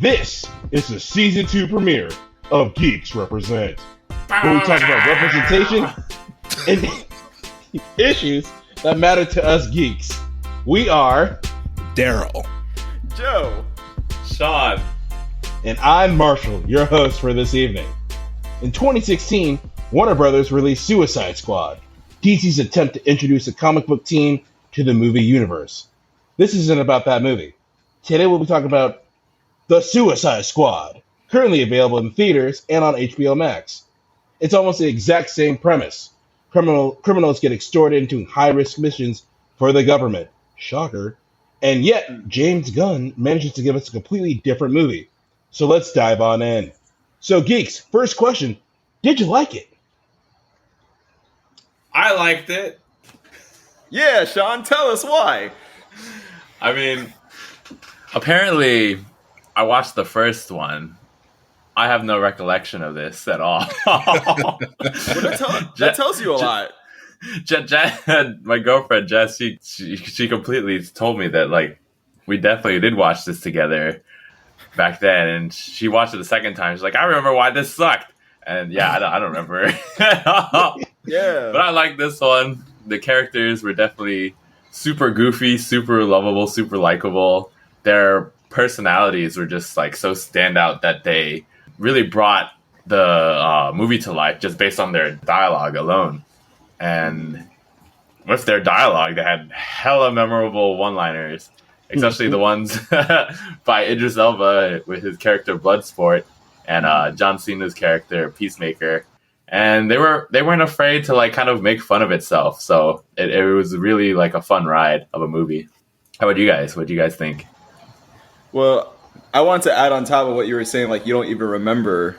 This is the season 2 premiere of Geeks Represent, where we talk about representation and issues that matter to us geeks. We are Daryl, Joe, Sean, and I'm Marshall, your host for this evening. In 2016, Warner Brothers released Suicide Squad, DC's attempt to introduce a comic book team to the movie universe. This isn't about that movie. Today we'll be talking about The Suicide Squad, currently available in theaters and on HBO Max. It's almost the exact same premise. Criminals get extorted into high-risk missions for the government. Shocker. And yet, James Gunn manages to give us a completely different movie. So let's dive on in. So, geeks, first question. Did you like it? I liked it. Yeah, Sean, tell us why. I mean, apparently, I watched the first one. I have no recollection of this at all. Well, that tells you a lot. My girlfriend Jess, she completely told me that like we definitely did watch this together back then, and she watched it the second time. She's like, I remember why this sucked, and yeah, I don't remember. Yeah, but I like this one. The characters were definitely super goofy, super lovable, super likable. Their personalities were just like so standout that they really brought the movie to life just based on their dialogue alone. And with their dialogue, they had hella memorable one-liners, especially the ones by Idris Elba with his character Bloodsport and John Cena's character Peacemaker. And they weren't afraid to like kind of make fun of itself. So it was really like a fun ride of a movie. How about you guys? What do you guys think? well, I want to add on top of what you were saying, like you don't even remember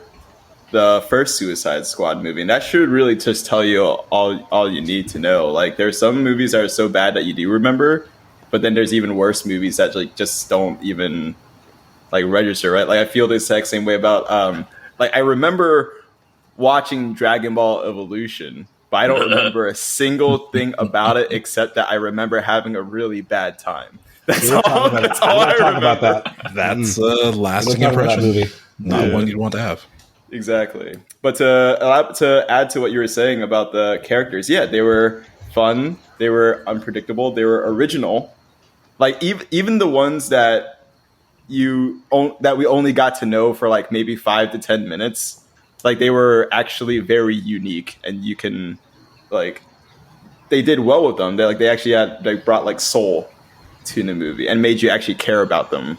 the first Suicide Squad movie, and that should really just tell you all you need to know. Like there's some movies that are so bad that you do remember, but then there's even worse movies that like just don't even like register, right? Like I feel the exact same way about like I remember watching Dragon Ball Evolution, but I don't remember a single thing about it except that I remember having a really bad time. That's all I remember. About that. that's a lasting impression. Movie. Not one you'd want to have. Exactly. But to add to what you were saying about the characters, yeah, they were fun, they were unpredictable, they were original. Like even the ones that we only got to know for like maybe 5 to 10 minutes, like they were actually very unique, and you can like they did well with them. They actually brought like soul to the movie and made you actually care about them,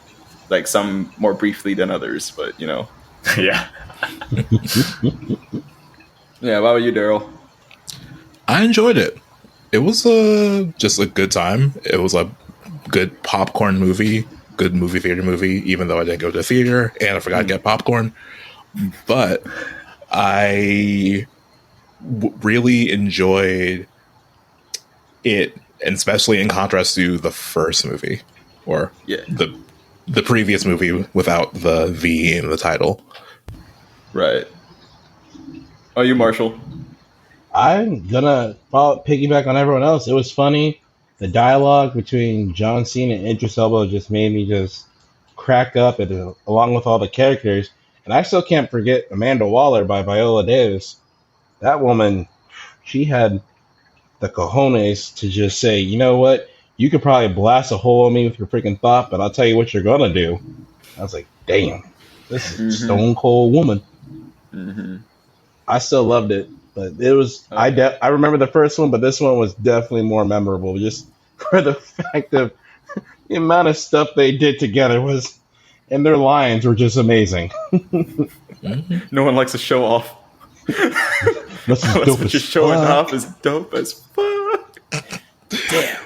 like some more briefly than others, but you know. Yeah. Yeah, what about you, Daryl? I enjoyed it. It was just a good time. It was a good popcorn movie, good movie theater movie, even though I didn't go to the theater and I forgot to get popcorn. But I really enjoyed it, and especially in contrast to the first movie, or the previous movie without the V in the title. Right. Oh, you, Marshall? I'm gonna piggyback on everyone else. It was funny. The dialogue between John Cena and Idris Elba just made me just crack up, along with all the characters. And I still can't forget Amanda Waller by Viola Davis. That woman, she had the cojones to just say, you know what? You could probably blast a hole in me with your freaking thought, but I'll tell you what you're gonna do. I was like, damn, this is a stone cold woman. Mm-hmm. I still loved it, but it was I remember the first one, but this one was definitely more memorable, just for the fact of the amount of stuff they did together was, and their lines were just amazing. No one likes to show off. This is dope What as you're showing fuck. off is dope as fuck. Damn,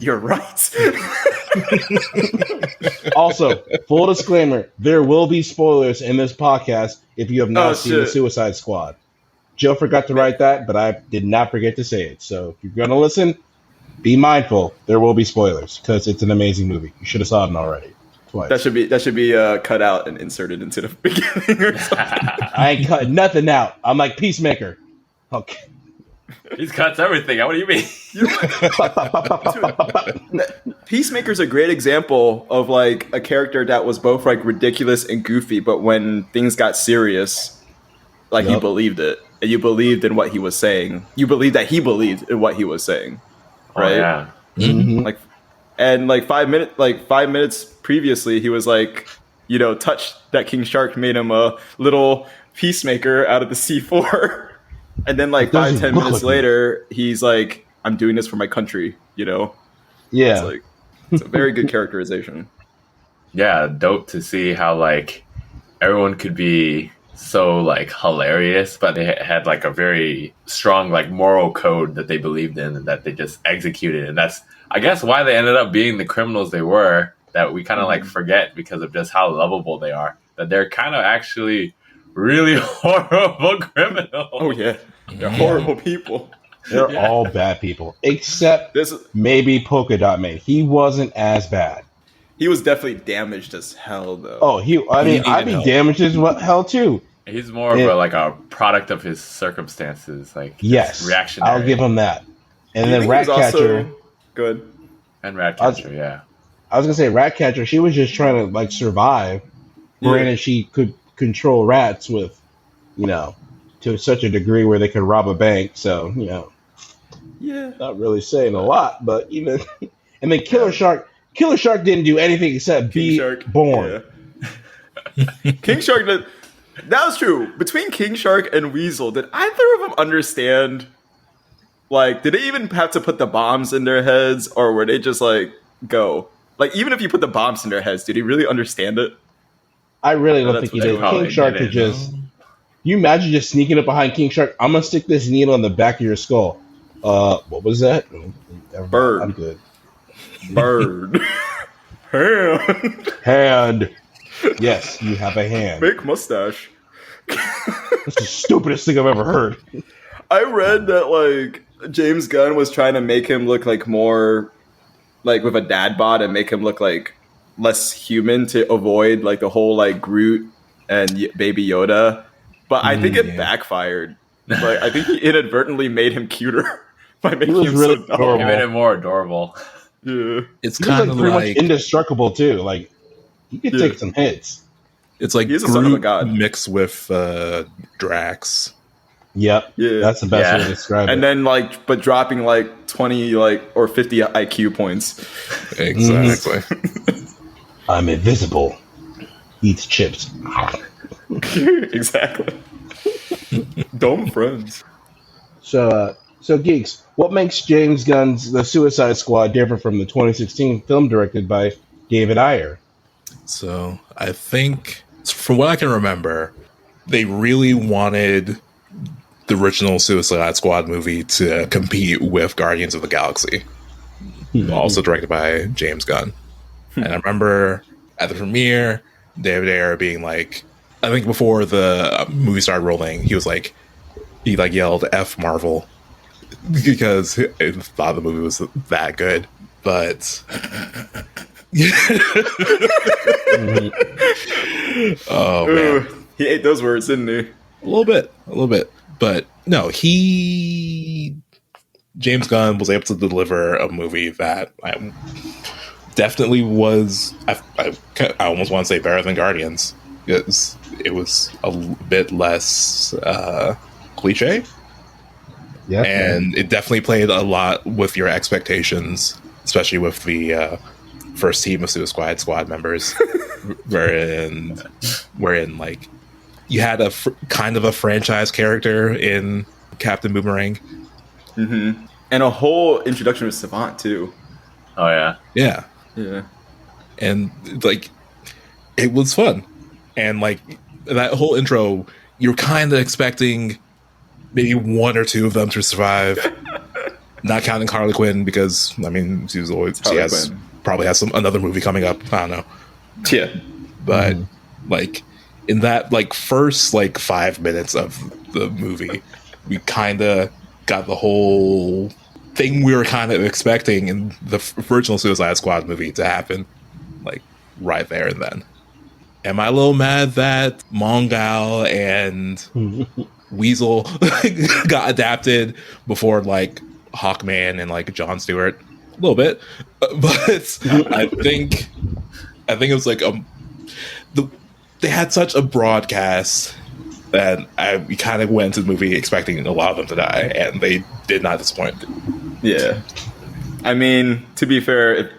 you're right. Also, full disclaimer, there will be spoilers in this podcast if you have not seen the Suicide Squad. Joe forgot to write that, but I did not forget to say it. So if you're going to listen, be mindful. There will be spoilers because it's an amazing movie. You should have saw it already. Twice. That should be cut out and inserted into the beginning or something. I ain't cutting nothing out. I'm like Peacemaker. Okay. He cuts everything. What do you mean? You know what? Dude, Peacemaker's a great example of like a character that was both like ridiculous and goofy, but when things got serious, like you believed it. And you believed in what he was saying. You believed that he believed in what he was saying. Right? Oh, yeah. Mm-hmm. Like, and like 5 minutes previously, he was like, you know, touched that King Shark made him a little peacemaker out of the C4. And then like 5-10 minutes later, he's like, I'm doing this for my country, you know? Yeah. It's like, it's a very good characterization. Yeah, dope to see how like everyone could be so like hilarious, but they had like a very strong like moral code that they believed in and that they just executed. And that's, I guess, why they ended up being the criminals they were, that we kind of like forget because of just how lovable they are. That they're kind of actually really horrible criminals. Oh yeah, they're horrible people. They're all bad people, except maybe Polka Dot Man. He wasn't as bad. He was definitely damaged as hell, though. Oh, I'd be damaged as hell too. He's more of a product of his circumstances, like reactionary. I'll give him that. And then Ratcatcher, good. And Ratcatcher, yeah. I was gonna say Ratcatcher. She was just trying to like survive. Granted, she could control rats with, you know, to such a degree where they could rob a bank. So, you know, not really saying a lot, but even. And then Killer Shark didn't do anything except be born. Yeah. King Shark did. That was true. Between King Shark and Weasel, did either of them understand? Like, did they even have to put the bombs in their heads, or were they just like go? Like, even if you put the bombs in their heads, did he really understand it? I really don't think he did. King Shark could just. You imagine just sneaking up behind King Shark? I'm gonna stick this needle in the back of your skull. What was that? Bird. I'm good. Bird. Hand. Yes, you have a hand. Fake mustache. That's the stupidest thing I've ever heard. I read that like James Gunn was trying to make him look like more like with a dad bod and make him look like less human to avoid like the whole like Groot and Baby Yoda. But I think it backfired. Like I think he inadvertently made him cuter by making him really so adorable. He made him more adorable. Yeah. It's kind of pretty much indestructible too. Like he could take some hits. It's like he's a son of a god mixed with Drax. Yep. Yeah. That's the best way to describe it. And then like but dropping like 20 like or 50 IQ points. Exactly. I'm invisible. Eats chips. Exactly. Dumb friends. So Geeks, what makes James Gunn's The Suicide Squad different from the 2016 film directed by David Ayer? So I think, from what I can remember, they really wanted the original Suicide Squad movie to compete with Guardians of the Galaxy, also directed by James Gunn. And I remember at the premiere, David Ayer being like, I think before the movie started rolling, he yelled F Marvel because he thought the movie was that good. But oh man, he ate those words, didn't he? A little bit. But no, James Gunn was able to deliver a movie that definitely was, I almost want to say, better than Guardians. Because it was a bit less cliche. Yeah, and it definitely played a lot with your expectations, especially with the first team of Suicide Squad members, wherein like you had a kind of a franchise character in Captain Boomerang, and a whole introduction with Savant too. Oh yeah, and like it was fun, and like that whole intro, you're kind of expecting maybe one or two of them to survive. Not counting Harley Quinn, because I mean she probably has another movie coming up. I don't know. Yeah, but like in that like first like 5 minutes of the movie, we kind of got the whole thing we were kind of expecting in the original Suicide Squad movie to happen, like right there and then. Am I a little mad that Mongal and Weasel got adapted before like Hawkman and like Jon Stewart a little bit, but I think it was like they had such a broad cast that we kind of went into the movie expecting a lot of them to die, and they did not disappoint. Yeah, I mean, to be fair,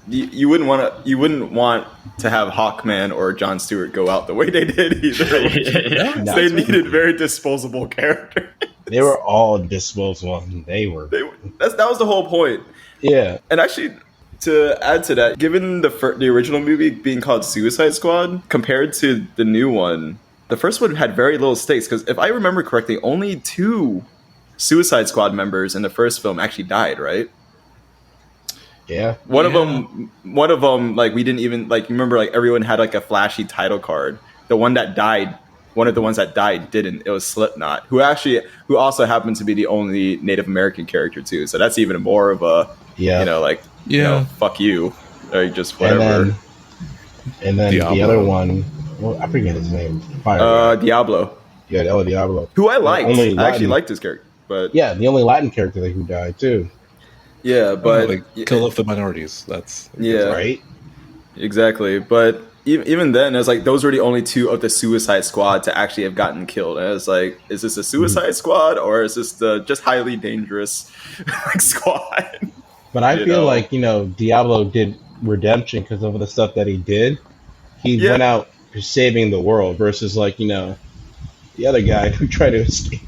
you wouldn't want to have Hawkman or Jon Stewart go out the way they did either. They needed very disposable characters. They were all disposable. That was the whole point. Yeah, and actually, to add to that, given the original movie being called Suicide Squad compared to the new one, the first one had very little stakes. Because if I remember correctly, only 2 Suicide Squad members in the first film actually died, right? Yeah. One of them, like we didn't even like. Remember, like everyone had like a flashy title card. The one that died, one of the ones that died, didn't. It was Slipknot, who also happened to be the only Native American character too. So that's even more of a fuck you, or just whatever. And then the other one, well, I forget his name. Diablo. Yeah, El Diablo. Who I liked. I actually liked his character, but yeah, the only Latin character who died too. Yeah, but kill off the minorities. That's right. Exactly, but even then, it was like those were the only 2 of the Suicide Squad to actually have gotten killed. And I was like, is this a Suicide Squad or is this the just highly dangerous squad? But I feel like Diablo did redemption because of the stuff that he did. He went out saving the world versus like the other guy who tried to escape.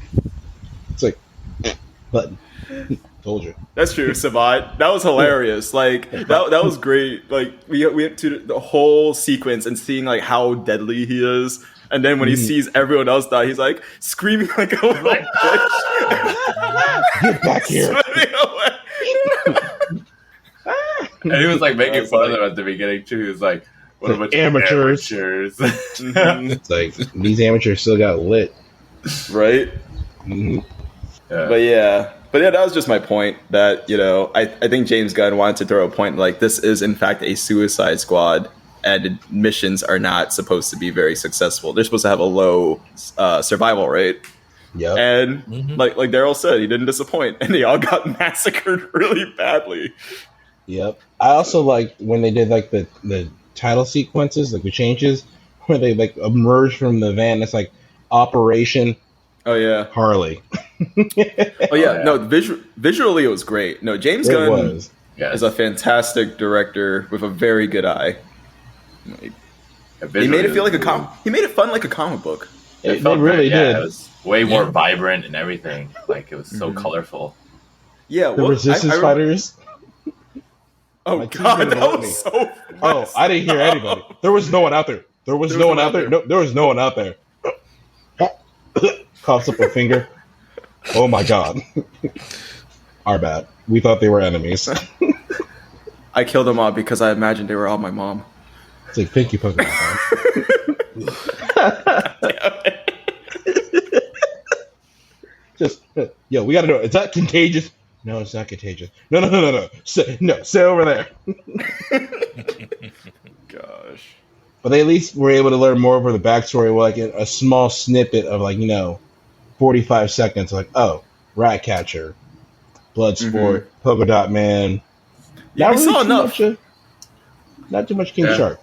It's like, but. Told you. That's true, Savat. That was hilarious. Like that was great. Like we went to the whole sequence and seeing like how deadly he is, and then when he sees everyone else die, he's like screaming like a little bitch. Get back here! And he was like making fun of them at the beginning too. He was like, "What a bunch amateurs!" It's like these amateurs still got lit, right? Mm-hmm. But yeah, that was just my point. That I think James Gunn wanted to throw a point like this is in fact a Suicide Squad, and missions are not supposed to be very successful. They're supposed to have a low survival rate. Yeah, and like Daryl said, he didn't disappoint, and they all got massacred really badly. Yep. I also like when they did like the title sequences, like the changes where they like emerge from the van. It's like Operation. Oh yeah, Harley. No, visually it was great. No, James Gunn is a fantastic director with a very good eye. He made it feel like he made it fun like a comic book. It really did. It was way more vibrant and everything. Like it was so colorful. Yeah, the Resistance Fighters. Oh god, that was so messed Oh, I didn't hear anybody. There was no one out there. There was no one out there. No, there was no one out there. Coughs up a finger. Oh my god. Our bad. We thought they were enemies. I killed them all because I imagined they were all my mom. It's like Pinky Pokemon. Just we gotta know. Is that contagious? No, it's not contagious. No. Stay over there. Gosh. But they at least were able to learn more over the backstory, like a small snippet of 45 seconds. Like, oh, Ratcatcher, Bloodsport, Polka Dot Man. Yeah, we saw enough. Not too much King Shark.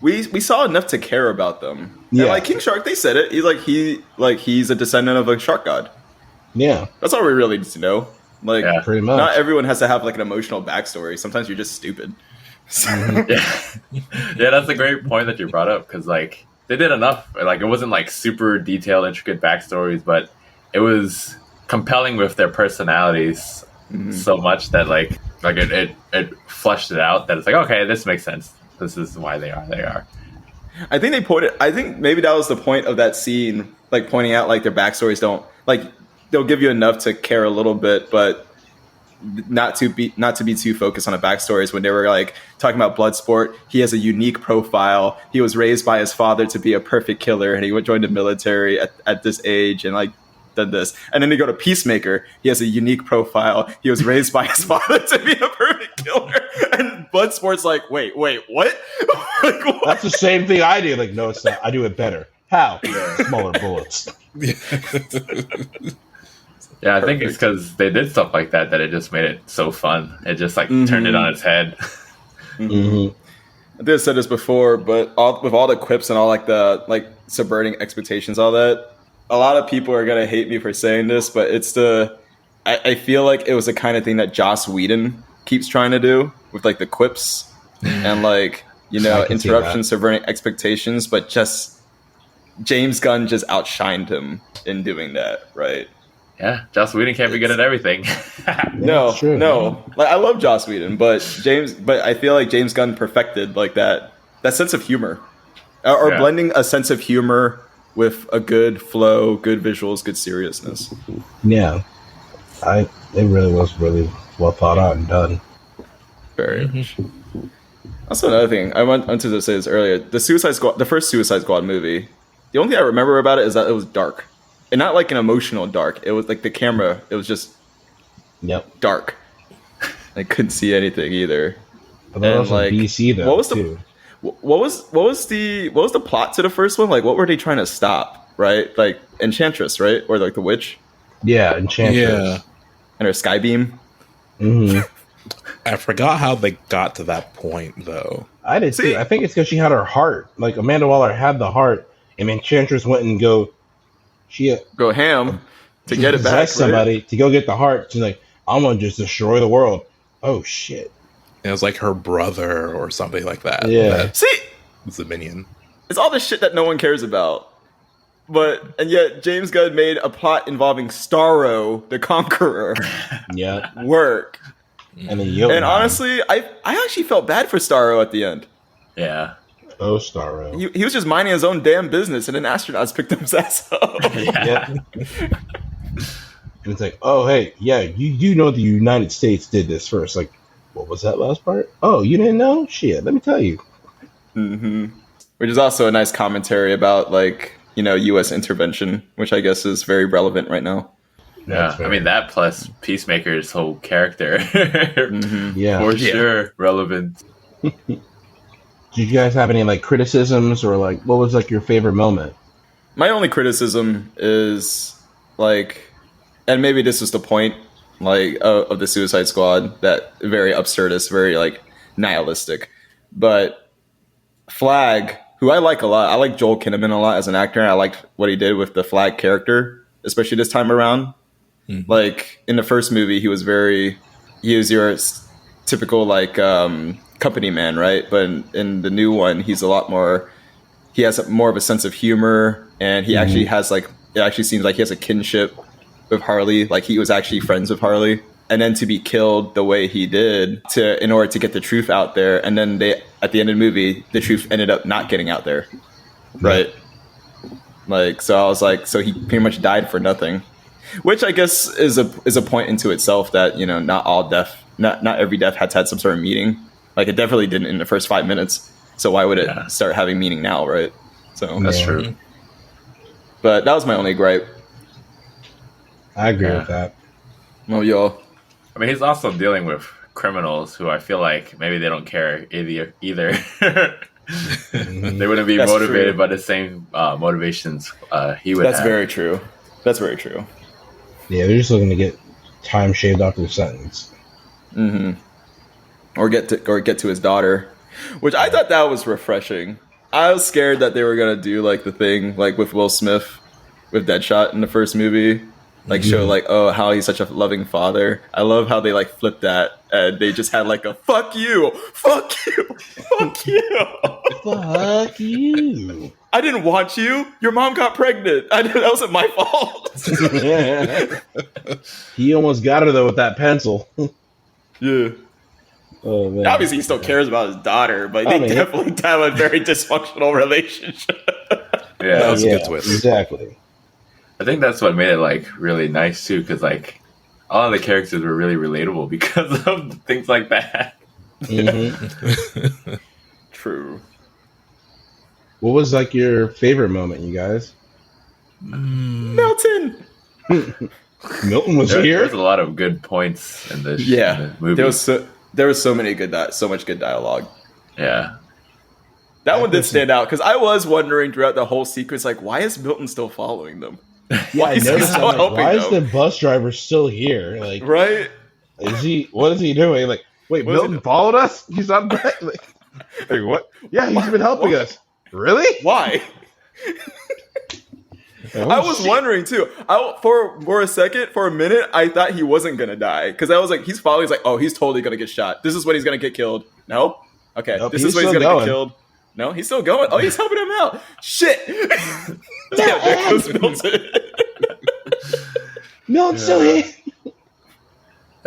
We saw enough to care about them. Yeah, and like King Shark, they said it. He's a descendant of a shark god. Yeah, that's all we really need to know. Like, pretty much. Not everyone has to have like an emotional backstory. Sometimes you're just stupid. Yeah, that's a great point that you brought up because like they did enough. Like it wasn't like super detailed, intricate backstories, but it was compelling with their personalities so much that like it fleshed it out. That it's like, okay, this makes sense. This is why they are. I think maybe that was the point of that scene, like pointing out like their backstories don't like they'll give you enough to care a little bit, but not to be too focused on the backstories. When they were like talking about Bloodsport, he has a unique profile. He was raised by his father to be a perfect killer, and he joined the military at this age and like did this. And then they go to Peacemaker. He has a unique profile. He was raised by his father to be a perfect killer. And Bloodsport's like, wait, what? Like, what? That's the same thing I do. Like, no, it's not. I do it better. How? Smaller bullets. Yeah, I think it's because they did stuff like that it just made it so fun. It just like turned it on its head. Mm-hmm. I think I said this before, but with all the quips and all like the like subverting expectations, all that, a lot of people are gonna hate me for saying this, but it's I feel like it was the kind of thing that Joss Whedon keeps trying to do with like the quips and like, you know, interruptions, subverting expectations, but just James Gunn just outshined him in doing that, right? Yeah, Joss Whedon can't be good at everything. No. Like I love Joss Whedon, but I feel like James Gunn perfected like that sense of humor, or blending a sense of humor with a good flow, good visuals, good seriousness. Yeah, it really was really well thought out and done. Very much. Also, another thing I wanted to say this earlier: the first Suicide Squad movie. The only thing I remember about it is that it was dark. And not like an emotional dark. It was like the camera. It was just dark. I couldn't see anything either. But that was like DC though. What was the plot to the first one? Like, what were they trying to stop? Right, like Enchantress, right, or like the witch? Yeah, Enchantress. Yeah, and her Skybeam. Mm-hmm. I forgot how they got to that point though. I did too. I think it's because she had her heart. Like Amanda Waller had the heart, and Enchantress went and go ham to get it back. Somebody to go get the heart. She's like, I'm gonna just destroy the world. Oh shit! It was like her brother or something like that. Yeah. See, it's a minion. It's all the shit that no one cares about. And yet James Gunn made a plot involving Starro the Conqueror. Work. And then honestly, I actually felt bad for Starro at the end. Yeah. Oh, Starro. He was just minding his own damn business, and then astronauts picked him his ass up. Yeah. And it's like, oh, hey, yeah, you do know the United States did this first. Like, what was that last part? Oh, you didn't know? Shit, let me tell you. Mm-hmm. Which is also a nice commentary about, like, you know, U.S. intervention, which I guess is very relevant right now. Yeah, I mean, that plus Peacemaker's whole character. For sure, relevant. Did you guys have any like criticisms or like what was like your favorite moment? My only criticism is like, and maybe this is the point like of the Suicide Squad, that very absurdist, very like nihilistic. But Flag, who I like a lot, I like Joel Kinnaman a lot as an actor. I liked what he did with the Flag character, especially this time around. Mm-hmm. Like in the first movie, he was your typical like company man, right? But in the new one, he's a lot more. He has more of a sense of humor, and he actually has like. It actually seems like he has a kinship with Harley. Like he was actually friends with Harley, and then to be killed the way he did in order to get the truth out there, and then at the end of the movie, the truth ended up not getting out there, right? Like so, I was like, so he pretty much died for nothing, which I guess is a point into itself that, you know, not every death had some sort of meaning. Like it definitely didn't in the first 5 minutes. So why would it start having meaning now, right? So that's true. But that was my only gripe. I agree with that. Well, y'all. I mean, he's also dealing with criminals who I feel like maybe they don't care either. They wouldn't be motivated by the same motivations he would. That's very true. That's very true. Yeah, they're just looking to get time shaved off their sentence. Mm-hmm. Or get to his daughter, which I thought that was refreshing. I was scared that they were gonna do like the thing like with Will Smith with Deadshot in the first movie, like show like, oh, how he's such a loving father. I love how they like flipped that and they just had like a fuck you, fuck you, fuck you, fuck you. I didn't want you. Your mom got pregnant. That wasn't my fault. He almost got her though with that pencil. Yeah. Oh, man. Obviously, he still cares about his daughter, but they definitely have a very dysfunctional relationship. Yeah, that was a good twist. Exactly. I think that's what made it like really nice too, because like all of the characters were really relatable because of things like that. Mm-hmm. True. What was like your favorite moment, you guys? Milton. Milton was here. There's a lot of good points in this. Yeah, in the movie. There was so much good dialogue. Yeah. That one did stand out because I was wondering throughout the whole sequence, like, why is Milton still following them? Yeah, I is he noticed. still I'm like, helping why is them? the bus driver still here? Like, Right? is he? What is he doing? Like, wait, What is he Milton doing? followed us. He's not back. Like, what? Yeah, he's been helping us. Really? Why? Oh, I was shit. wondering too. For a second, for a minute, I thought he wasn't gonna die because I was like, he's following. He's like, oh, he's totally gonna get shot. This is when he's gonna get killed. No, okay, Nope, this he's is when he's still gonna going. get killed. No, he's still going. Oh, he's helping him out. Shit. Yeah, there goes Milton. Milton's still here. Yeah,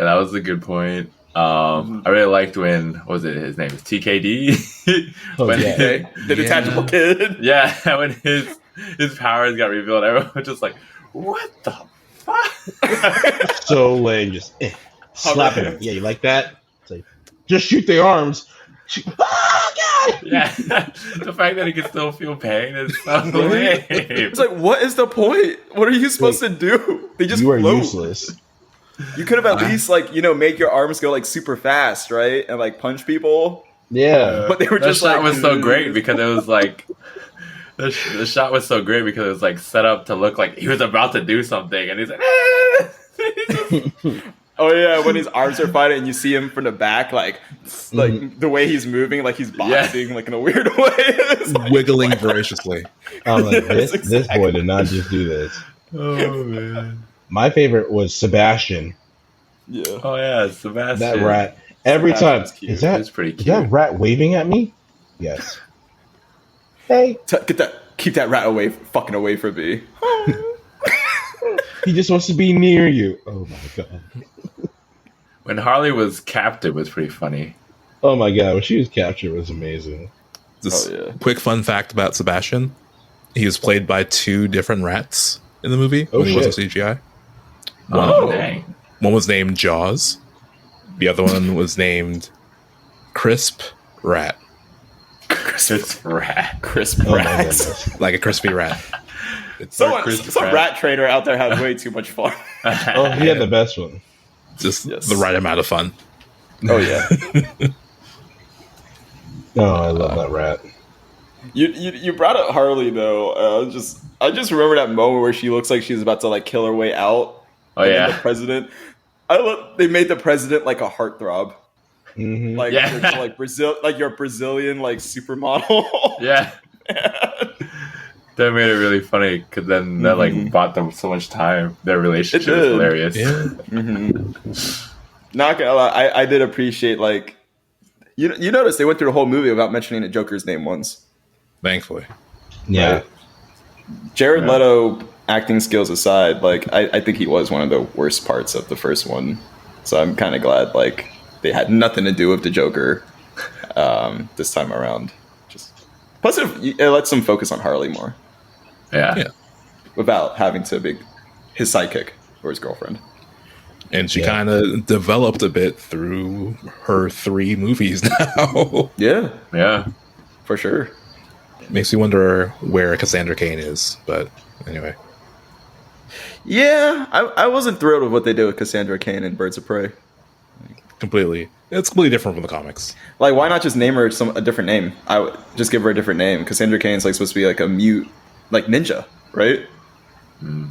that was a good point. I really liked when, what was it, his name is TKD? Oh, When- yeah. The detachable kid. Yeah, when his powers got revealed, everyone was just like, what the fuck? So lame. Just slapping him. Yeah, you like that? It's like, just shoot their arms. Oh God! Yeah, the fact that he can still feel pain is so lame. It's like, what is the point? What are you supposed to do? They just You are float. useless. You could have at least make your arms go like super fast, right? And like punch people. Yeah. But they were That just shot like, was so great because it was like the shot was so great because it was like set up to look like he was about to do something, and he's like, oh yeah, when his arms are fighting and you see him from the back, like the way he's moving, like he's boxing, like in a weird way. It's like, Wiggling voraciously. I'm like, Yes, this boy did not just do this. oh man, My favorite was Sebastian, yeah. oh yeah, Sebastian, that rat. Every time, Sebastian's cute. is that It's pretty is that cute. rat waving at me? Yes. Hey, Keep that rat fucking away from me. he just wants to be near you. Oh my god. When Harley was captive was pretty funny. Oh my god, when she was captured, it was amazing. This Oh, yeah. quick fun fact about Sebastian: he was played by 2 different rats in the movie Oh, when he wasn't shit. CGI. Oh dang, One was named Jaws. The other one was named Crisp Rat, it's rat. Crisp Oh my rats. goodness. like a crispy rat. It's Some rat trader out there had way too much fun. Oh, he had the best one. just Yes. the right amount of fun. Oh yeah. Oh, I love that rat. You brought up Harley though. I just remember that moment where she looks like she's about to like kill her way out. Oh And then yeah, the president. I love they made the president like a heartthrob, Mm-hmm. like Yeah. like Brazil, like your Brazilian like supermodel. yeah. That made it really funny because then that like bought them so much time. Their relationship It is did. hilarious. Yeah, Not gonna lie, I did appreciate like you notice they went through the whole movie without mentioning the Joker's name once. thankfully. Yeah. Right. Jared Yeah. Leto acting skills aside, like I think he was one of the worst parts of the first one. So I'm kind of glad like they had nothing to do with the Joker this time around. Just plus it lets them focus on Harley more Yeah. Yeah. without having to be his sidekick or his girlfriend. And she Yeah. kind of developed a bit through her 3 movies now. Yeah, Yeah. for sure. Makes me wonder where Cassandra Cain is, but anyway. Yeah, I wasn't thrilled with what they did with Cassandra Cain in Birds of Prey. Completely. It's completely different from the comics. Like, why not just name her a different name? I would just give her a different name. Cassandra Cain's like supposed to be like a mute, like ninja, right? You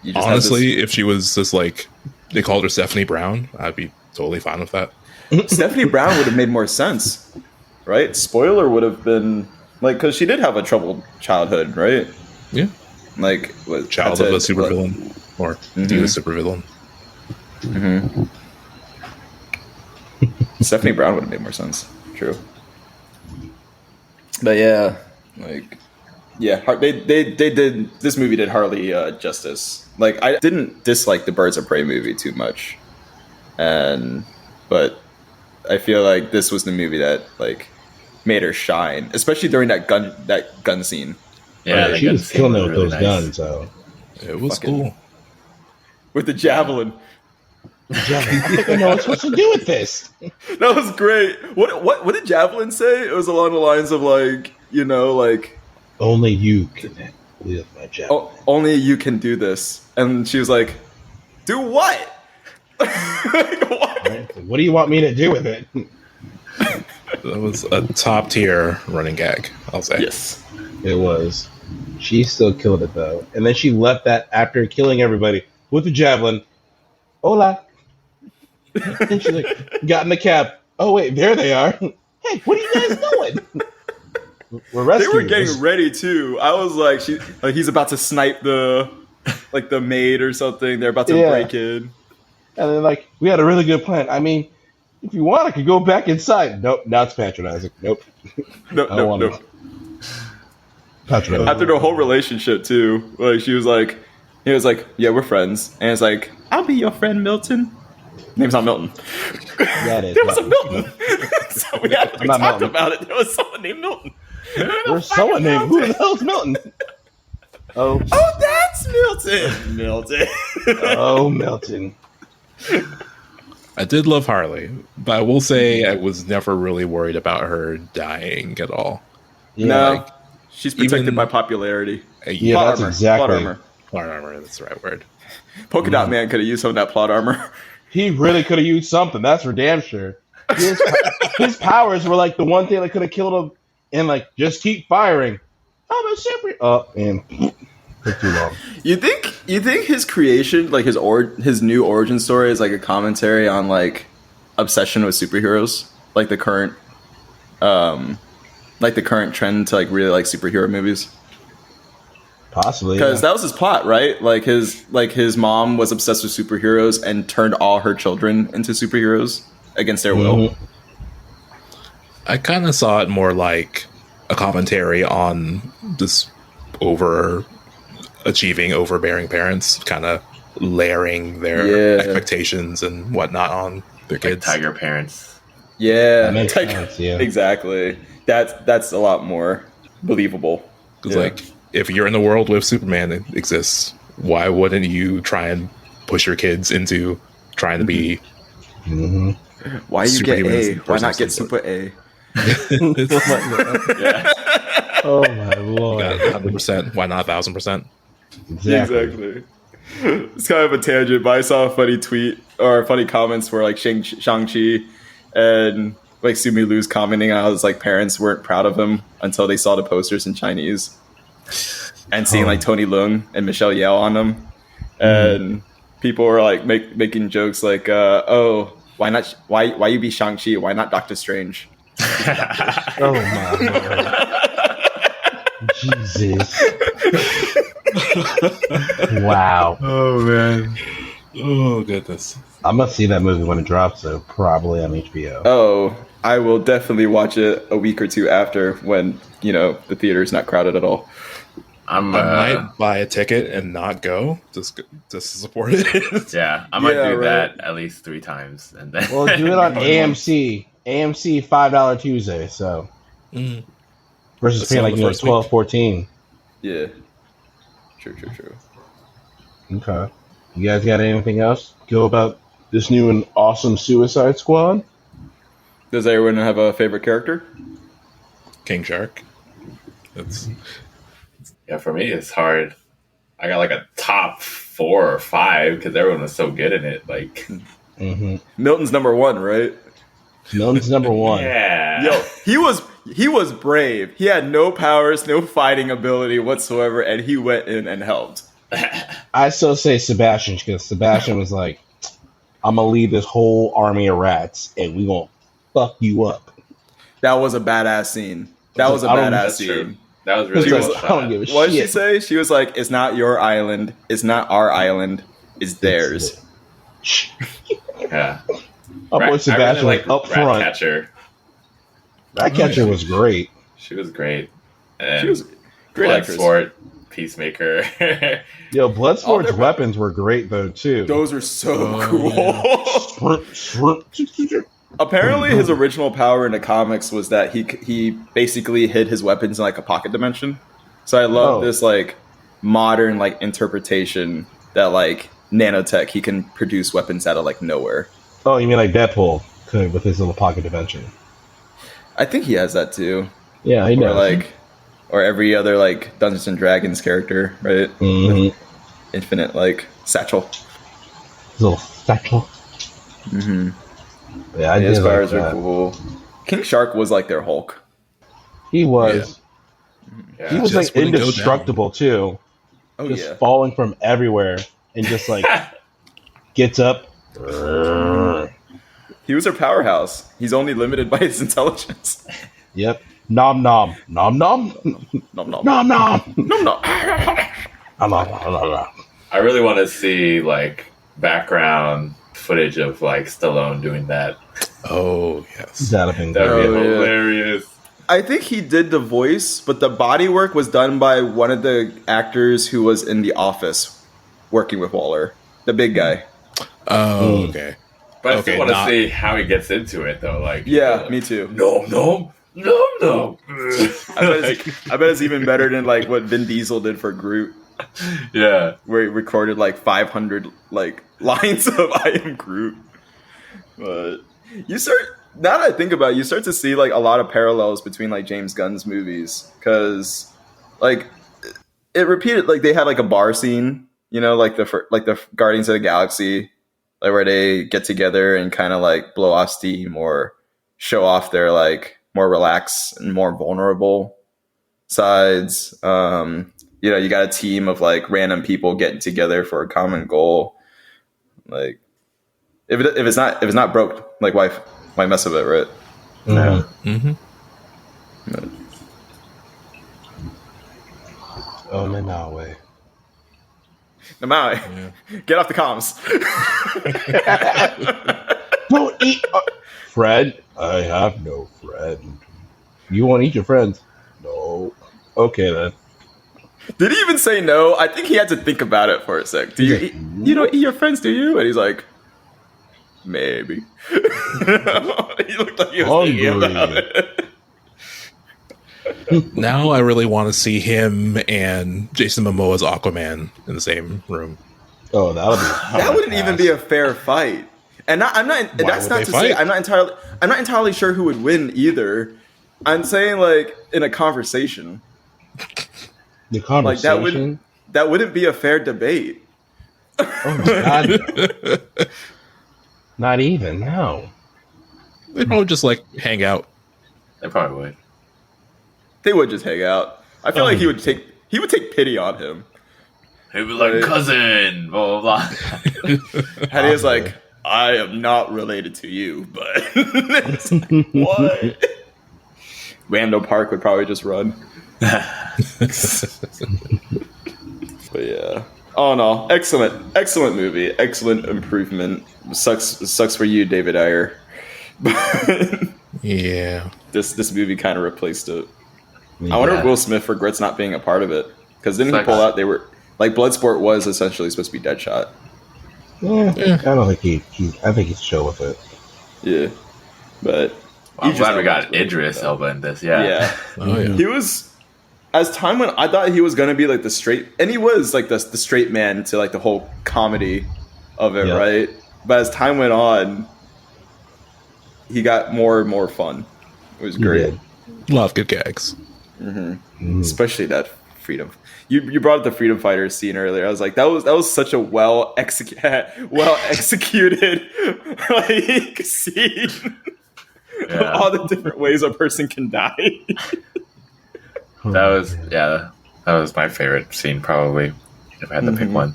just have Honestly, if she was just like, they called her Stephanie Brown, I'd be totally fine with that. this- Stephanie Brown would have made more sense, right? Spoiler would have been like because she did have a troubled childhood, right? Yeah. Like Child of a supervillain. Or Mhm. the supervillain. Stephanie Brown would have made more sense. True. But yeah, like they did this movie did Harley justice. Like I didn't dislike the Birds of Prey movie too much, but I feel like this was the movie that like made her shine, especially during that gun scene Yeah. she was killing it with those guns. So It was Fucking- cool. with the javelin. yeah, I don't know what I'm supposed to do with this. That was great. What did Javelin say? It was along the lines of like, like Only you can live my job. oh, only you can do this. And she was like, do what? Like, what? Right? So what do you want me to do with it? That was a top tier running gag, I'll say. Yes. It was. She still killed it though, and then she left that after killing everybody with the javelin. Hola. And she like got in the cab. Oh wait, there they are. Hey, what are you guys doing? We're They were rescuing. getting ready too. I was like, he's about to snipe the maid or something. They're about to break in. And then like, we had a really good plan. I mean, if you want, I could go back inside. Nope, now it's patronizing. Nope. Nope. Patronizing. After the whole relationship too, like he was like, yeah, we're friends, and it's like, I'll be your friend, Milton. Name's not Milton. Yeah, it is. There was a Milton. So we talked about it. There was someone named Milton. There's someone named. Who the hell's Milton? Oh, that's Milton. Milton. oh, Milton. I did love Harley, but I will say I was never really worried about her dying at all. Yeah, No, she's protected even- by popularity. yeah, Plot that's armor. exactly. Plot armor. Plot armor, that's the right word. Polka Dot Man could have used some of that plot armor. He really could have used something. That's for damn sure. His powers were like the one thing that could have killed him, and like just keep firing. I'm a separate. Oh, and took too long. You think his creation, like his new origin story, is like a commentary on like obsession with superheroes, like the current trend to like really like superhero movies? Possibly, Because that was his plot, right? Like his mom was obsessed with superheroes and turned all her children into superheroes against their will. Mhm. I kind of saw it more like a commentary on this overachieving, overbearing parents, kind of layering their expectations and whatnot on their kids. Tiger parents. Yeah, That makes sense, yeah. Exactly. That's a lot more believable. Because like, if you're in the world with Superman that exists, why wouldn't you try and push your kids into trying to be? Mm-hmm. Why you get superhumans A? in Why not personal get super A? Yeah. Oh my lord! 100%. Why not 1,000%? Exactly. It's kind of a tangent, but I saw a funny tweet or funny comments where like Shang-Chi and like Sumi Lu's commenting on how his like parents weren't proud of him until they saw the posters in Chinese and seeing like Tony Leung and Michelle Yeoh on them, and people were like making jokes like, "Oh, why not? Why you be Shang-Chi? Why not Doctor Strange?" Oh my lord! Jesus! Wow! Oh man! Oh goodness! I'm gonna see that movie when it drops, though. Probably on HBO. Oh, I will definitely watch it a week or two after when the theater's not crowded at all. I might buy a ticket and not go just to support it. Yeah, I might do right. that at least 3 times, and then Well, do it on AMC. AMC $5 Tuesday. So versus That's paying on like the first week. 12, 14. Yeah. True. Okay. You guys got anything else go about this new and awesome Suicide Squad? Does everyone have a favorite character? King Shark. That's yeah, for me it's hard. I got like a top 4 or 5 because everyone was so good in it. Like, Mm-hmm. Milton's number 1, right? Milton's number one. yeah, Yo, he was brave. He had no powers, no fighting ability whatsoever, and he went in and helped. I still say Sebastian because Sebastian was like, I'm going to lead this whole army of rats and we going to fuck you up. That was a badass scene. That was a I don't- badass that's scene. true. That was really She was well like, I don't shot. give a What did she shit. say? She was like, "It's not your island. It's not our island. It's theirs." Yeah, My boy I Sebastian really was up front. Ratcatcher. Ratcatcher was great. She was great. And She was great actress. Bloodsport, Peacemaker. Yo, All Bloodsport's their- weapons were great though too. Those are so cool. Apparently, his original power in the comics was that he basically hid his weapons in like a pocket dimension. So I love this like modern like interpretation that like nanotech he can produce weapons out of like nowhere. Oh, you mean like Deadpool could with his little pocket dimension? I think he has that too, Yeah, he or knows. like or every other like Dungeons and Dragons character, right? Mhm. Infinite like satchel. His little satchel. Mm-hmm. Yeah, I His did like powers are that. cool. King Shark was like their Hulk. He was. Yeah. He was Just like wouldn't go indestructible too. Oh Just yeah. falling from everywhere and just like gets up. He was their powerhouse. He's only limited by his intelligence. Yep. Nom nom. Nom nom. Nom nom. Nom nom. Nom nom. Nom nom. Nom nom. I really want to see like background footage of like Stallone doing that. Oh yes. That'd have been That would great. be Oh, yeah. hilarious. I think he did the voice, but the body work was done by one of the actors who was in The Office working with Waller, the big guy. Oh, okay. But I Okay, still want to not- see how he gets into it though. Like, Yeah, me too. No. I bet it's even better than like what Vin Diesel did for Groot, Yeah. where he recorded like 500 like lines of "I am Groot." But you start now that I think about it, you start to see like a lot of parallels between like James Gunn's movies because like it repeated like they had like a bar scene, you know, like the Guardians of the Galaxy, like where they get together and kind of like blow off steam or show off their like more relaxed and more vulnerable sides. You know, you got a team of like random people getting together for a common goal. Like if it's not broke, like why mess with it, right? Mhm. Mm-hmm. Oh man, no way. Namai, get off the comms. Don't eat. Fred, I have no friend. You won't eat your friends? No. Okay then. Did he even say no? I think he had to think about it for a sec. You don't eat your friends, do you? And he's like, maybe. He looked like he was thinking about it. Now I really want to see him and Jason Momoa's Aquaman in the same room. Oh, that'll be. That wouldn't even be a fair fight. And I'm not. That's would not they to say fight? I'm not entirely sure who would win either. I'm saying like in a conversation. The Like conversation. that wouldn't be a fair debate. Oh my god. Not even. No. They'd probably just like hang out. They probably would. They would just hang out. I feel like he would take pity on him. He'd be like, Right. cousin, blah, blah, blah. And he was like, I am not related to you, but it's like, what? Randall Park would probably just run. But yeah. Oh no. Excellent movie. Excellent improvement. Sucks for you, David Ayer. But Yeah. this movie kind of replaced it. I wonder if Will Smith regrets not being a part of it. Because didn't he Sucks. pull out? They were like Bloodsport was essentially supposed to be Deadshot. Yeah. I don't think I think he's chill with it. Yeah. But I'm glad we got Idris Elba in this. Yeah. Oh yeah. He was, as time went, I thought he was going to be like the straight, and he was like the straight man to like the whole comedy of it, Yeah. right? But as time went on, he got more and more fun. It was He great. did. A lot of good gags. Especially that freedom. You brought up the freedom fighter scene earlier. I was like, that was such a well executed like scene. Yeah. All the different ways a person can die. That was my favorite scene probably. If I had to pick one.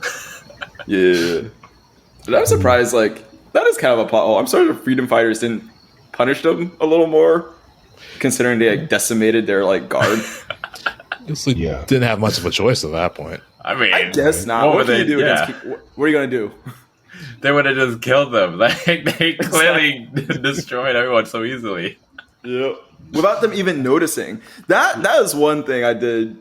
Yeah. But I'm surprised, like, that is kind of a plot hole. I'm sorry the freedom fighters didn't punish them a little more, considering they like decimated their like guard. It's like, Yeah. didn't have much of a choice at that point. I mean, I guess not. What What would can you they- do yeah. against what are you gonna do? They would have just killed them. Like they clearly destroyed everyone so easily. Yeah. Without them even noticing. That is one thing I did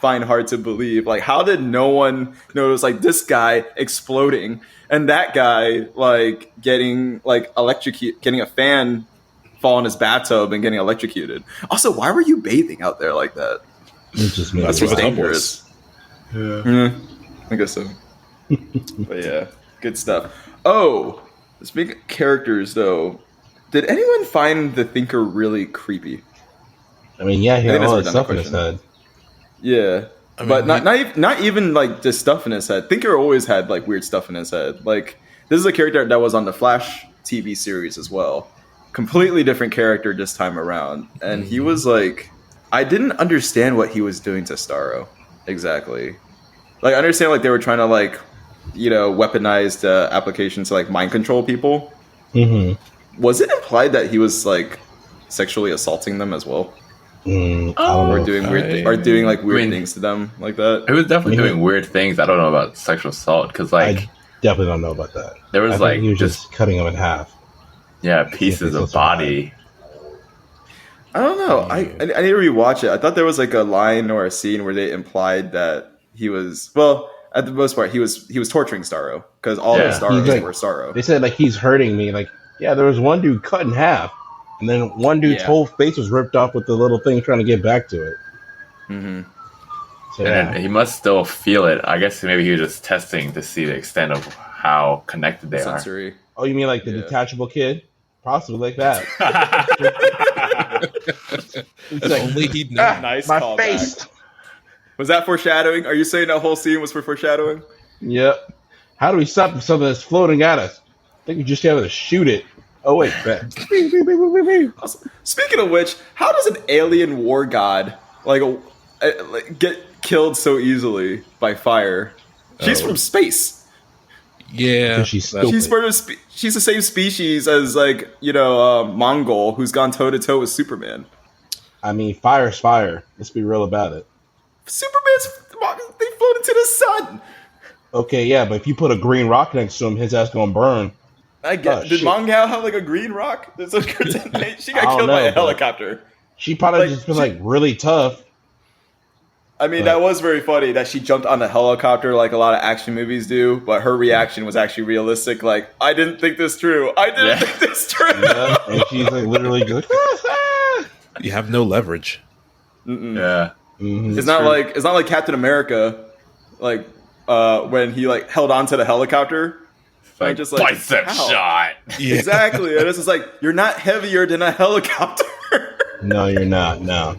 find hard to believe. Like, how did no one notice like this guy exploding and that guy like getting like electrocuted, getting a fan fall in his bathtub and getting electrocuted? Also, why were you bathing out there like that? It just made That's it where the worse. hub was. Yeah, I guess so. But yeah, good stuff. Oh, speaking of characters though, did anyone find the Thinker really creepy? I mean, yeah, he I had think all that's that a stuff in his redundant head. Yeah, I but mean, not even like the stuff in his head. Thinker always had like weird stuff in his head. Like this is a character that was on the Flash TV series as well. completely different character this time around, and he was like, I didn't understand what he was doing to Starro exactly. Like, I understand like they were trying to like, weaponize the application to like mind control people. Mm-hmm. Was it implied that he was like sexually assaulting them as well? I don't know. Or doing weird things to them like that? It was definitely doing weird things. I don't know about sexual assault because I definitely don't know about that. There was like he was just cutting them in half. Yeah, pieces of body. I don't know. I need to rewatch it. I thought there was like a line or a scene where they implied that he was, well, at the most part, he was torturing Starro because all the Starros were Starro. They said like he's hurting me. Like, yeah, there was one dude cut in half, and then one dude's whole face was ripped off with the little thing trying to get back to it. Mm-hmm. So, and he must still feel it. I guess maybe he was just testing to see the extent of how connected they are. Oh, you mean like the detachable kid? Possibly like that. It's like, only he'd know. Nice my callback. face. Was that foreshadowing? Are you saying that whole scene was for foreshadowing? Yep. How do we stop something that's floating at us? I think we just have to shoot it. Oh wait, Speaking of which, how does an alien war god like get killed so easily by fire? She's from space. Yeah, she's part of she's the same species as like Mongol, who's gone toe to toe with Superman. I mean, fire's fire. Let's be real about it. They float into the sun. Okay, yeah, but if you put a green rock next to him, his ass gonna burn. I get. Did Mongol have like a green rock? She got killed by a helicopter. She probably just been like really tough. I mean, that was very funny that she jumped on the helicopter like a lot of action movies do, but her reaction was actually realistic. Like, I didn't think this through. Yeah, and she's like literally good. You have no leverage. Mm-mm. Yeah, it's not like Captain America, like when he like held onto the helicopter. Like, just like bicep shot. Yeah. Exactly, and it's just like you're not heavier than a helicopter. No, you're not. No.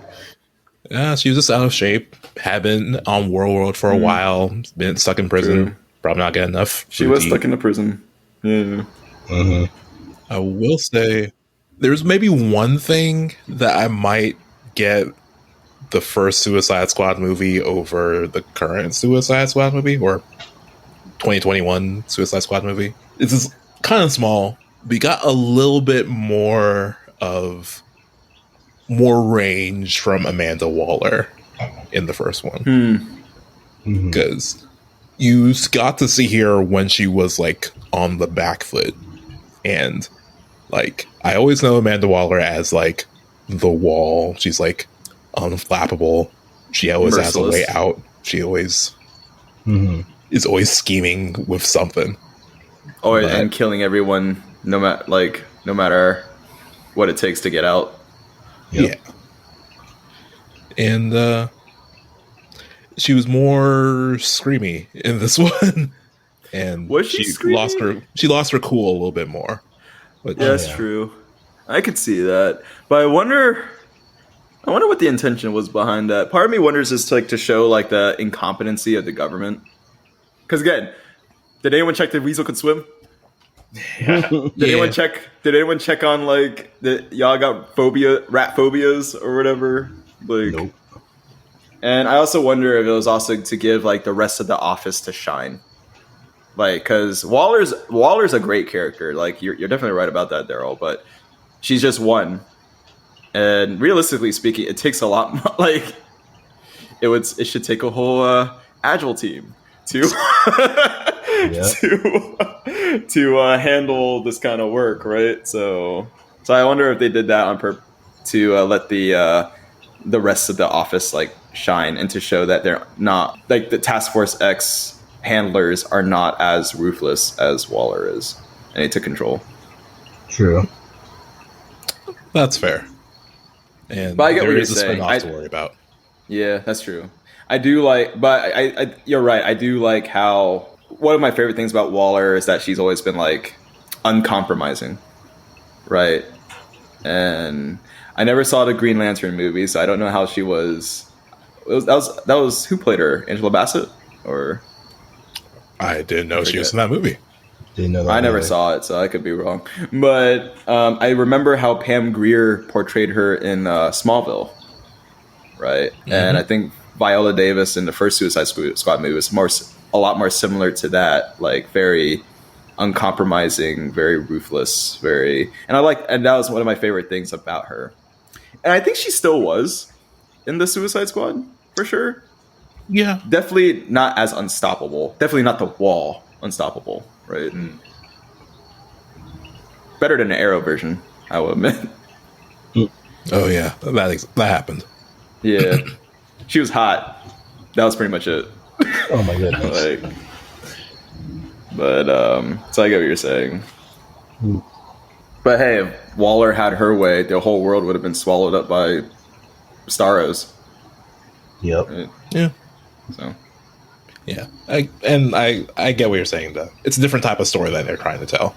She was just out of shape. Had been on World for a while. Been stuck in prison. True. Probably not getting enough. She was stuck in the prison. Yeah. Mm-hmm. I will say there's maybe one thing that I might get the first Suicide Squad movie over the current Suicide Squad movie or 2021 Suicide Squad movie. It's just kind of small. We got a little bit more range from Amanda Waller in the first one. Because you got to see her when she was like on the back foot. And like, I always know Amanda Waller as like the Wall. She's like unflappable. She always has a way out. She always is always scheming with something. And killing everyone no matter what it takes to get out. Yep. Yeah. And she was more screamy in this one. And was she lost her cool a little bit more. But, that's true. I could see that. But I wonder what the intention was behind that. Part of me wonders is to show like the incompetency of the government. Because again, did anyone check that Weasel could swim? Yeah. Did anyone check on like y'all got rat phobias or whatever? Like, nope. And I also wonder if it was also to give like the rest of the office to shine. Like, because Waller's a great character. Like, you're definitely right about that, Daryl. But she's just one, and realistically speaking, it takes a lot more. Like, it should take a whole agile team to handle this kind of work, right? So I wonder if they did that on purpose to let the rest of the office like shine and to show that they're not like the Task Force X handlers are not as ruthless as Waller is, and he took control. True. That's fair. And but I get what there you're is a saying. spin-off to worry about. Yeah, that's true. I do like, but I you're right. I do like how one of my favorite things about Waller is that she's always been like uncompromising, right? And I never saw the Green Lantern movie, so I don't know how she was. That was who played her? Angela Bassett, or I didn't know she was in that movie. Didn't know that. I never saw it, so I could be wrong. But I remember how Pam Grier portrayed her in Smallville, right? Mm-hmm. And I think Viola Davis in the first Suicide Squad movie was a lot more similar to that, like very uncompromising, very ruthless, and that was one of my favorite things about her. And I think she still was in the Suicide Squad for sure. Yeah, definitely not as unstoppable. Definitely not the Wall unstoppable, right? Better than the Arrow version, I will admit. Oh yeah, that happened. Yeah, she was hot. That was pretty much it. Oh my goodness. So I get what you're saying. But hey, if Waller had her way, the whole world would have been swallowed up by Starros. Yep. Right? Yeah. So. Yeah, I get what you're saying though. It's a different type of story that they're trying to tell.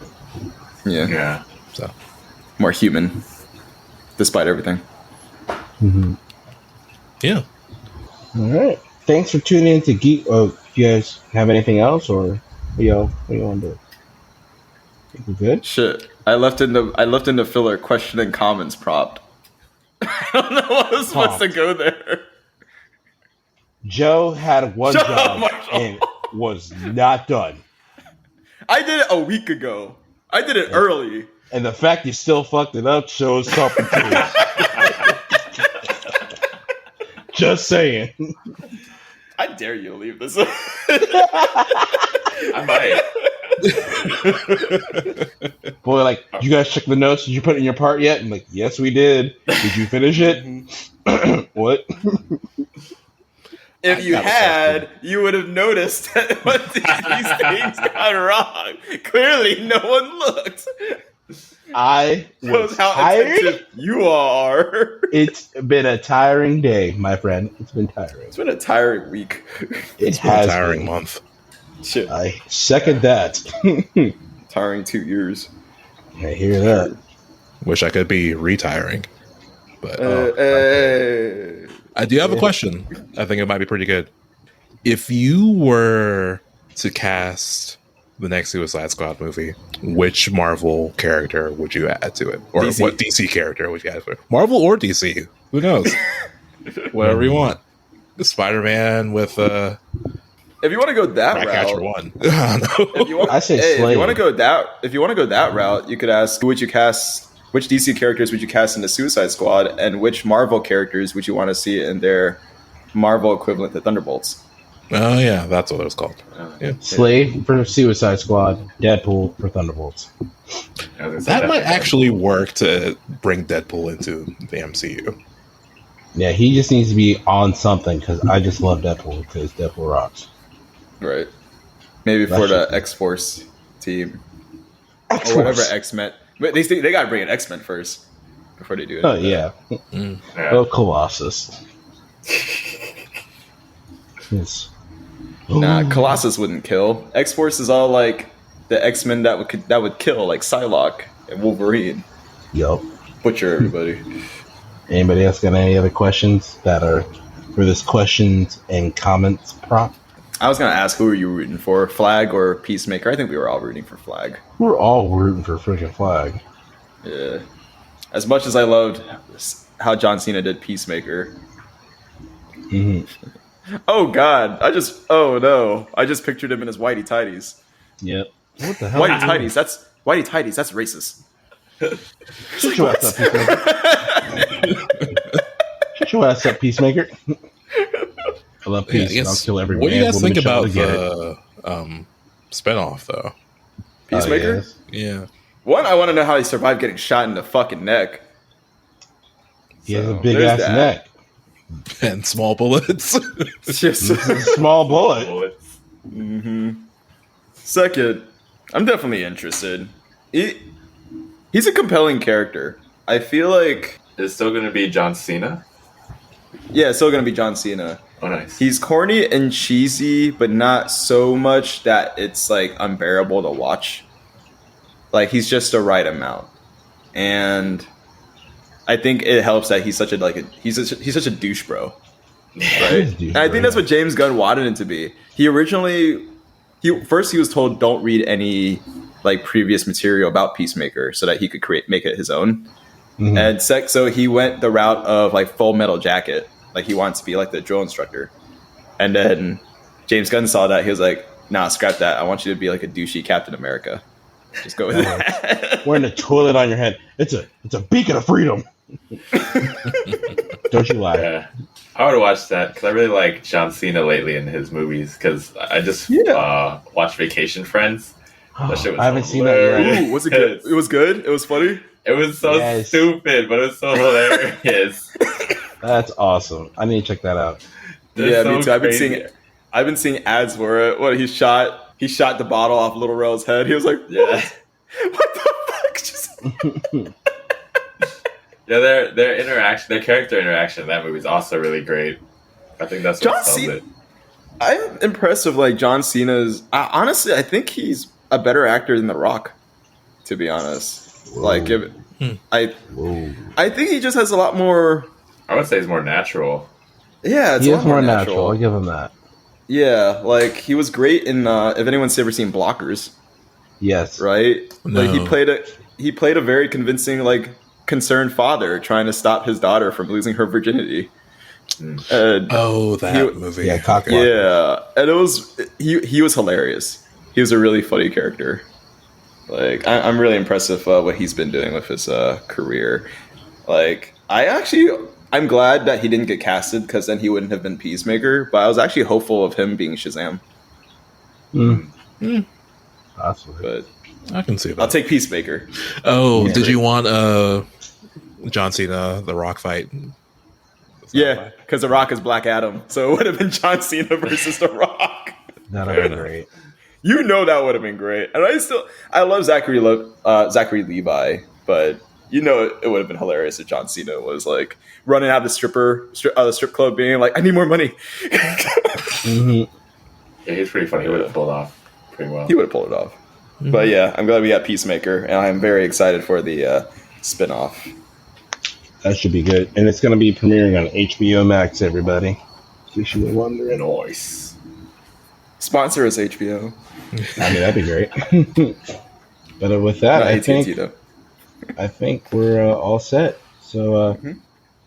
Yeah. So more human, despite everything. Mm-hmm. Yeah. All right. Thanks for tuning in to Geek. Oh, you guys have anything else, or what you want to do? Think we're good? Shit, I left in the filler question and comments prompt. I don't know what was supposed to go there. Joe had one job and was not done. I did it a week ago. I did it early. And the fact you still fucked it up shows something too. Just saying. I dare you to leave this. I might. Boy, like, you guys check the notes? Did you put it in your part yet? I'm like, yes, we did. Did you finish it? What? If you had, you would have noticed that what these things got wrong. Clearly, no one looked. I was how tired. You are. It's been a tiring day, my friend. It's been tiring. It's been a tiring week. It's been a tiring month. Shit. I second that. Tiring 2 years. I hear that. Wish I could be retiring, but I do have a question. I think it might be pretty good. If you were to cast the next Suicide Squad movie, which Marvel character would you add to it? Or DC. What DC character would you add to it? Marvel or DC? Who knows? Whatever you want. Spider-Man with if you want to go that Ratcatcher route, 1. if you want, I say if Slade. you want to go that route, you could ask who would you cast, which DC characters would you cast in the Suicide Squad, and which Marvel characters would you want to see in their Marvel equivalent to Thunderbolts? Oh yeah, that's what it was called. Yeah. Slade for Suicide Squad, Deadpool for Thunderbolts. That might actually work to bring Deadpool into the MCU. Yeah, he just needs to be on something because I just love Deadpool because Deadpool rocks. Right. Maybe for the X-Force team. X-Force. Or whatever X-Men. But they got to bring in X-Men first before they do it. Oh, yeah. Oh, Colossus. Yes. Nah, Colossus wouldn't kill. X-Force is all like the X-Men that would kill, like Psylocke and Wolverine. Yup. Butcher everybody. Anybody else got any other questions that are for this questions and comments prompt? I was going to ask, who are you rooting for? Flag or Peacemaker? I think we were all rooting for Flag. We're all rooting for freaking Flag. Yeah. As much as I loved how John Cena did Peacemaker. Mm-hmm. Oh, God. I just pictured him in his whitey tighties. Yep. What the hell? Whitey tighties. That's racist. Shut your ass up, Peacemaker. Shut your ass up, Peacemaker. I love peace. Yeah, I'll kill every what do you man, guys woman, think child about to get it. the spinoff, though? Peacemaker? Oh, yes. Yeah. One, I want to know how he survived getting shot in the fucking neck. He has a So, big there's ass that. neck. And small bullets. It's just It's a small bullet. Second, I'm definitely interested. He's a compelling character. I feel like, It's still going to be John Cena. yeah, it's still gonna be John Cena. Oh, nice. He's corny and cheesy, but not so much that it's like unbearable to watch. Like, he's just the right amount, and I think it helps that he's such a douche bro. Right? And I think that's what James Gunn wanted him to be. He originally he was told don't read any like previous material about Peacemaker so that he could make it his own. Mhm. And so he went the route of like Full Metal Jacket, like he wants to be like the drill instructor. And then James Gunn saw that, he was like, "Nah, scrap that. I want you to be like a douchey Captain America. Just go with that." Wearing a toilet on your head. It's a beacon of freedom. Don't you lie. Yeah. I would watch that because I really like John Cena lately in his movies because I just watched Vacation Friends. That shit was I haven't seen that yet. hilarious. Ooh, was it good? It was good. It was funny. It was so stupid, but it was so hilarious. That's awesome. I need to check that out. Yeah, so me too. crazy. I've been seeing ads for it. What he shot the bottle off Little Rel's head. He was like, Yeah. what the fuck? Just... Yeah, their character interaction in that movie is also really great. I think that's what sells it. I'm impressed with like John Cena's. Honestly, I think he's a better actor than The Rock. To be honest, Whoa. like I think he just has a lot more. I would say it's more natural. Yeah, it's He a is lot more natural. I'll give him that. Yeah, like he was great in. If anyone's ever seen Blockers, Yes. right? No. Like he played a very convincing, like concerned father trying to stop his daughter from losing her virginity. That movie. Yeah, cock block. Yeah, and it was he was hilarious. He was a really funny character. Like I'm really impressed with what he's been doing with his career. Like I'm glad that he didn't get casted because then he wouldn't have been Peacemaker. But I was actually hopeful of him being Shazam. Possibly. But I can see that. I'll take Peacemaker. Oh, Yeah. did you want John Cena, The Rock fight? Yeah, because The Rock is Black Adam, so it would have been John Cena versus The Rock. That'd Fair be enough. great. You know that would have been great. And I love Zachary Levi, but you know it would have been hilarious if John Cena was like running out of the strip club, being like, "I need more money." Mm-hmm. Yeah, he's pretty funny. He would have pulled off pretty well. He would have pulled it off. Mm-hmm. But yeah, I'm glad we got Peacemaker, and I'm very excited for the spin-off. That should be good. And it's going to be premiering on HBO Max, everybody. In case you were wondering. Nice. Sponsor is HBO. I mean, that'd be great. But with that, Not I AT&T though. think we're all set. So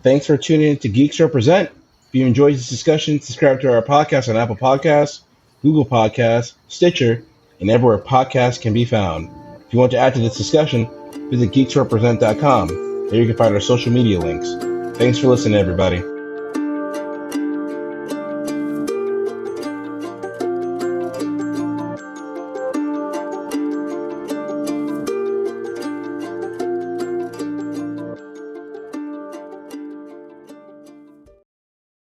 thanks for tuning in to Geeks Represent. If you enjoyed this discussion, subscribe to our podcast on Apple Podcasts, Google Podcasts, Stitcher, and everywhere podcasts can be found. If you want to add to this discussion, visit geeksrepresent.com. There you can find our social media links. Thanks for listening, everybody.